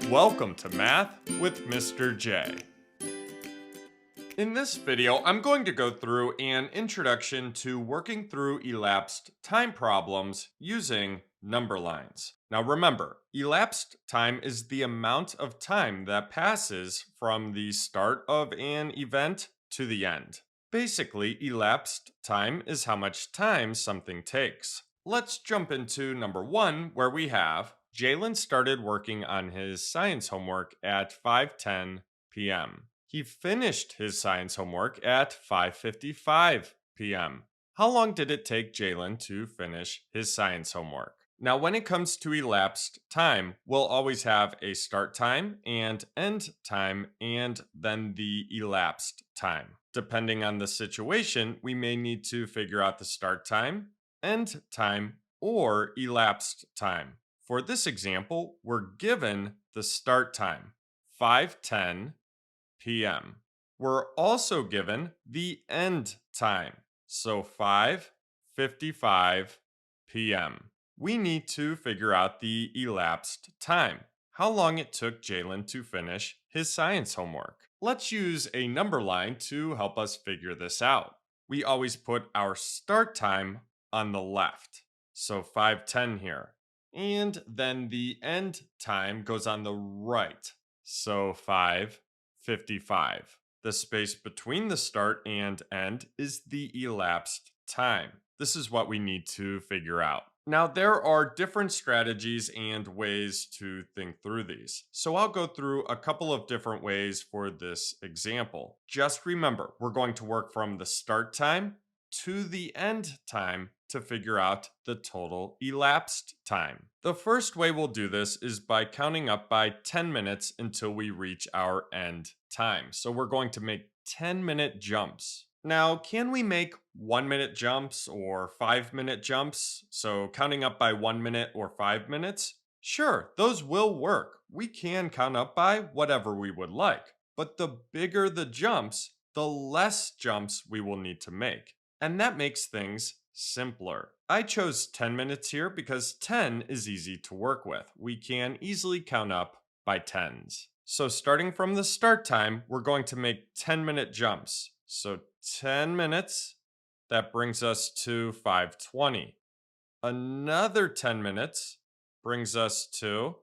Welcome to Math with Mr. J. In this video, I'm going to go through an introduction to working through elapsed time problems using number lines. Now remember, elapsed time is the amount of time that passes from the start of an event to the end. Basically, elapsed time is how much time something takes. Let's jump into number 1, where we have Jalen started working on his science homework at 5:10 p.m. He finished his science homework at 5:55 p.m. How long did it take Jalen to finish his science homework? Now, when it comes to elapsed time, we'll always have a start time and end time, and then the elapsed time. Depending on the situation, we may need to figure out the start time, end time, or elapsed time. For this example, we're given the start time, 5:10 p.m. We're also given the end time, so 5:55 p.m. We need to figure out the elapsed time, how long it took Jalen to finish his science homework. Let's use a number line to help us figure this out. We always put our start time on the left, so 5:10 here. And then the end time goes on the right, so 5:55. The space between the start and end is the elapsed time. This is what we need to figure out. Now, there are different strategies and ways to think through these. So I'll go through a couple of different ways for this example. Just remember, we're going to work from the start time to the end time to figure out the total elapsed time. The first way we'll do this is by counting up by 10 minutes until we reach our end time. So we're going to make 10-minute jumps. Now, can we make 1-minute jumps or 5-minute jumps? So counting up by 1 minute or 5 minutes? Sure, those will work. We can count up by whatever we would like. But the bigger the jumps, the less jumps we will need to make. And that makes things simpler. I chose 10 minutes here because 10 is easy to work with. We can easily count up by tens. So starting from the start time, we're going to make 10-minute jumps. So 10 minutes, that brings us to 5:20. Another 10 minutes brings us to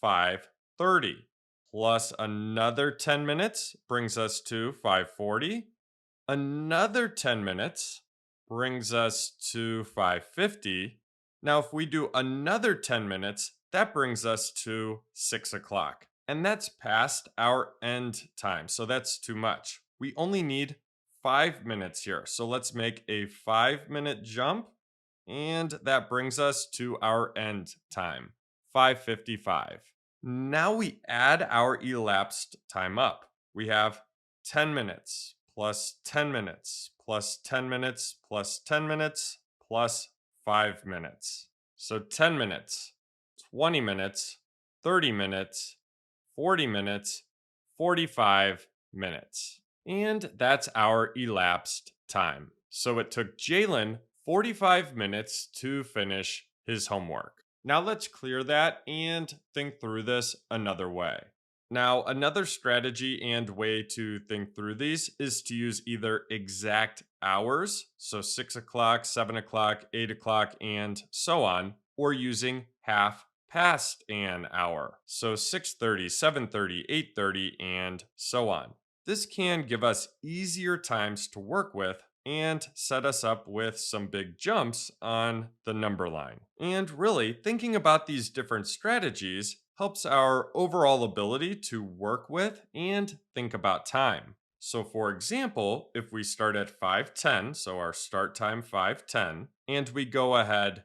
5:30. Plus another 10 minutes brings us to 5:40. Another 10 minutes brings us to 5:50. Now, if we do another 10 minutes, that brings us to 6 o'clock. And that's past our end time, so that's too much. We only need 5 minutes here. So let's make a 5-minute jump, and that brings us to our end time, 5:55. Now we add our elapsed time up. We have 10 minutes plus 10 minutes plus 10 minutes plus 10 minutes plus 5 minutes. So 10 minutes, 20 minutes, 30 minutes, 40 minutes, 45 minutes. And that's our elapsed time. So it took Jalen 45 minutes to finish his homework. Now let's clear that and think through this another way. Now, another strategy and way to think through these is to use either exact hours, so 6 o'clock, 7 o'clock, 8 o'clock, and so on, or using half past an hour, so 6:30, 7:30, 8:30, and so on. This can give us easier times to work with and set us up with some big jumps on the number line. And really, thinking about these different strategies helps our overall ability to work with and think about time. So for example, if we start at 5:10, so our start time 5:10, and we go ahead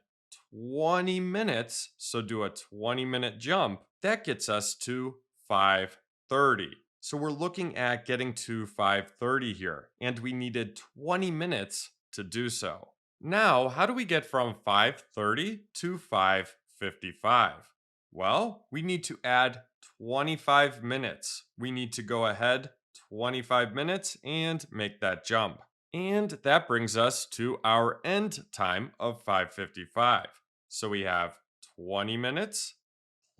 20 minutes, so do a 20-minute jump, that gets us to 5:30. So we're looking at getting to 5:30 here, and we needed 20 minutes to do so. Now, how do we get from 5:30 to 5:55? Well, we need to add 25 minutes. We need to go ahead 25 minutes and make that jump. And that brings us to our end time of 5:55. So we have 20 minutes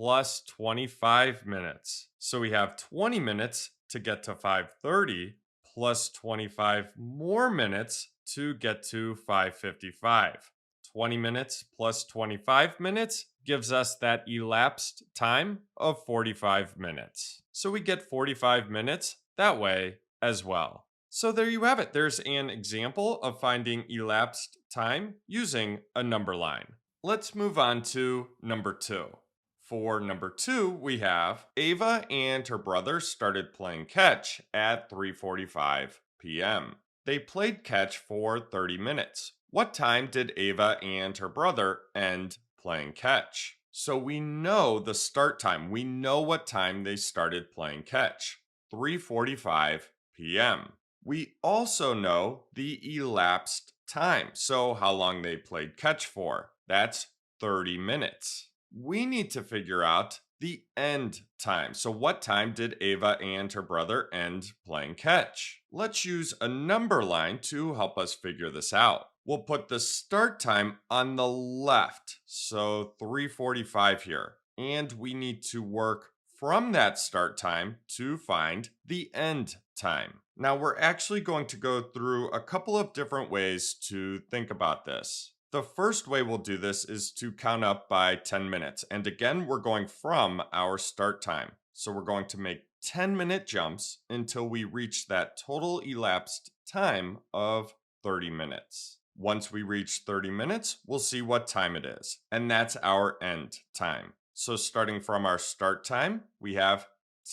plus 25 minutes. So we have 20 minutes to get to 5:30 plus 25 more minutes to get to 5:55. 20 minutes plus 25 minutes gives us that elapsed time of 45 minutes. So we get 45 minutes that way as well. So there you have it. There's an example of finding elapsed time using a number line. Let's move on to number 2. For number 2, we have Ava and her brother started playing catch at 3:45 p.m. They played catch for 30 minutes. What time did Ava and her brother end playing catch? So we know the start time. We know what time they started playing catch. 3:45 p.m. We also know the elapsed time. So how long they played catch for. That's 30 minutes. We need to figure out the end time. So what time did Ava and her brother end playing catch? Let's use a number line to help us figure this out. We'll put the start time on the left, so 3:45 here. And we need to work from that start time to find the end time. Now we're actually going to go through a couple of different ways to think about this. The first way we'll do this is to count up by 10 minutes. And again, we're going from our start time. So we're going to make 10-minute jumps until we reach that total elapsed time of 30 minutes. Once we reach 30 minutes, we'll see what time it is. And that's our end time. So starting from our start time, we have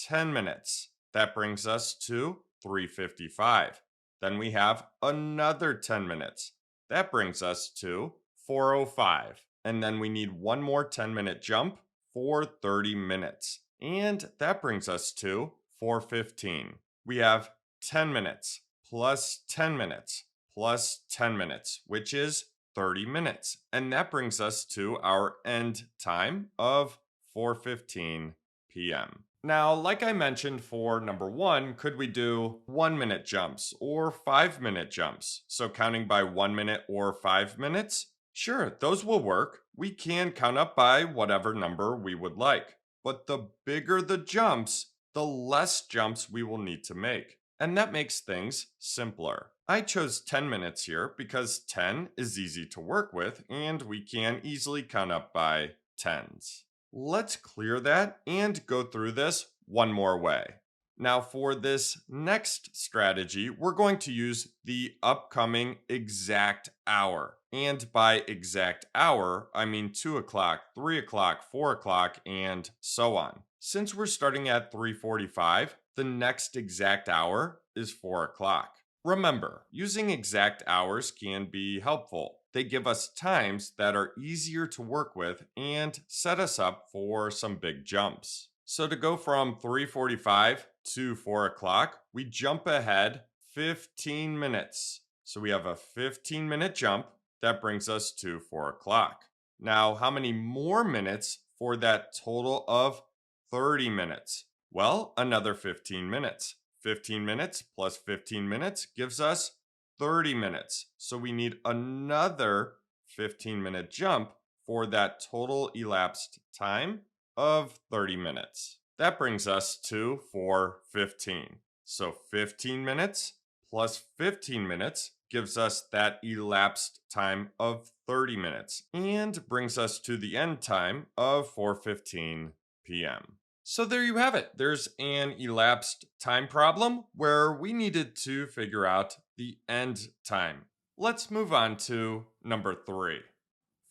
10 minutes. That brings us to 3:55. Then we have another 10 minutes. That brings us to 4:05. And then we need one more 10-minute jump for 30 minutes. And that brings us to 4:15. We have 10 minutes plus 10 minutes plus 10 minutes, which is 30 minutes. And that brings us to our end time of 4:15 p.m. Now, like I mentioned for number 1, could we do 1-minute jumps or 5-minute jumps? So counting by 1 minute or 5 minutes? Sure, those will work. We can count up by whatever number we would like. But the bigger the jumps, the less jumps we will need to make. And that makes things simpler. I chose 10 minutes here because 10 is easy to work with and we can easily count up by tens. Let's clear that and go through this one more way. Now for this next strategy, we're going to use the upcoming exact hour. And by exact hour, I mean 2 o'clock, 3 o'clock, 4 o'clock, and so on. Since we're starting at 3:45, the next exact hour is 4 o'clock. Remember, using exact hours can be helpful. They give us times that are easier to work with and set us up for some big jumps. So to go from 3:45 to 4 o'clock, we jump ahead 15 minutes. So we have a 15-minute jump. That brings us to 4 o'clock. Now, how many more minutes for that total of 30 minutes? Well, another 15 minutes. 15 minutes plus 15 minutes gives us 30 minutes. So we need another 15-minute jump for that total elapsed time of 30 minutes. That brings us to 4:15. So 15 minutes plus 15 minutes gives us that elapsed time of 30 minutes and brings us to the end time of 4:15 p.m. So there you have it. There's an elapsed time problem where we needed to figure out the end time. Let's move on to number 3.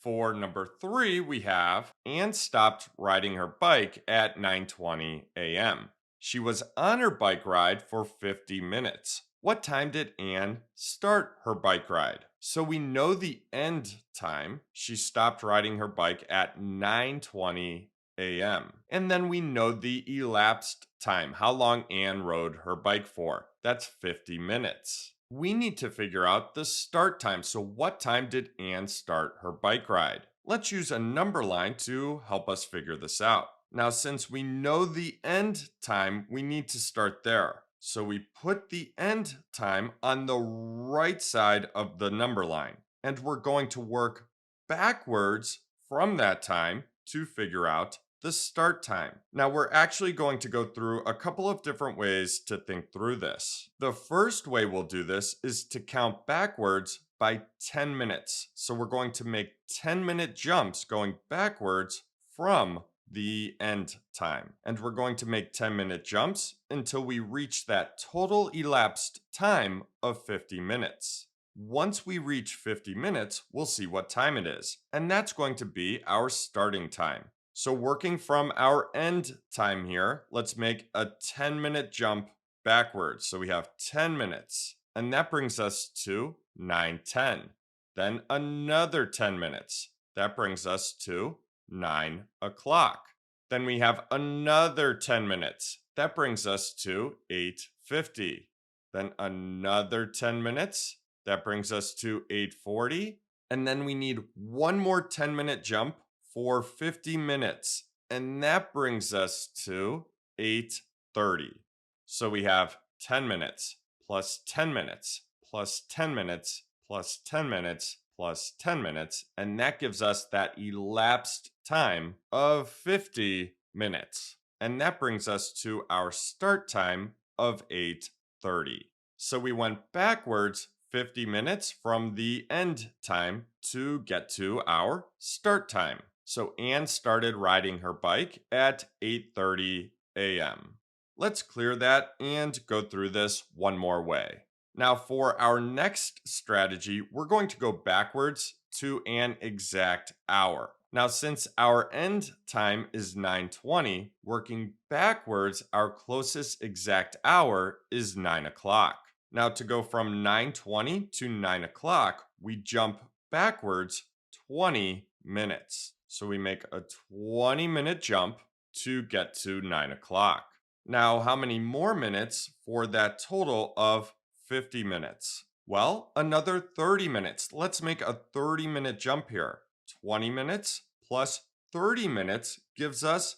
For number 3, we have Anne stopped riding her bike at 9:20 a.m. She was on her bike ride for 50 minutes. What time did Anne start her bike ride? So we know the end time. She stopped riding her bike at 9:20 a.m. And then we know the elapsed time, how long Anne rode her bike for. That's 50 minutes. We need to figure out the start time. So what time did Anne start her bike ride? Let's use a number line to help us figure this out. Now, since we know the end time, we need to start there. So we put the end time on the right side of the number line. And we're going to work backwards from that time to figure out the start time. Now, we're actually going to go through a couple of different ways to think through this. The first way we'll do this is to count backwards by 10 minutes. So we're going to make 10-minute jumps going backwards from the end time. And we're going to make 10-minute jumps until we reach that total elapsed time of 50 minutes. Once we reach 50 minutes, we'll see what time it is, and that's going to be our starting time. So working from our end time here, let's make a 10-minute jump backwards. So we have 10 minutes, and that brings us to 9:10. Then another 10 minutes. That brings us to 9 o'clock. Then we have another 10 minutes. That brings us to 8:50. Then another 10 minutes. That brings us to 8:40. And then we need one more 10-minute jump for 50 minutes. And that brings us to 8:30. So we have 10 minutes plus 10 minutes plus 10 minutes plus 10 minutes plus 10 minutes. And that gives us that elapsed time of 50 minutes. And that brings us to our start time of 8:30. So we went backwards 50 minutes from the end time to get to our start time. So Anne started riding her bike at 8:30 a.m. Let's clear that and go through this one more way. Now for our next strategy, we're going to go backwards to an exact hour. Now since our end time is 9:20, working backwards, our closest exact hour is 9 o'clock. Now to go from 9:20 to 9 o'clock, we jump backwards 20 minutes. So we make a 20-minute jump to get to 9 o'clock. Now, how many more minutes for that total of 50 minutes? Well, another 30 minutes. Let's make a 30-minute jump here. 20 minutes plus 30 minutes gives us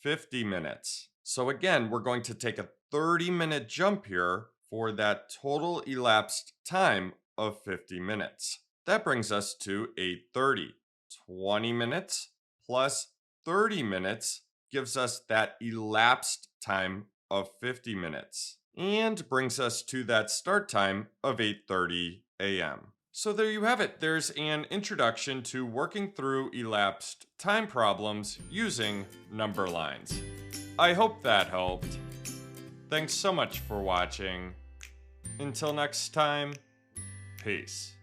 50 minutes. So again, we're going to take a 30-minute jump here for that total elapsed time of 50 minutes. That brings us to 8:30. 20 minutes plus 30 minutes gives us that elapsed time of 50 minutes and brings us to that start time of 8:30 a.m. So there you have it. There's an introduction to working through elapsed time problems using number lines. I hope that helped. Thanks so much for watching. Until next time, peace.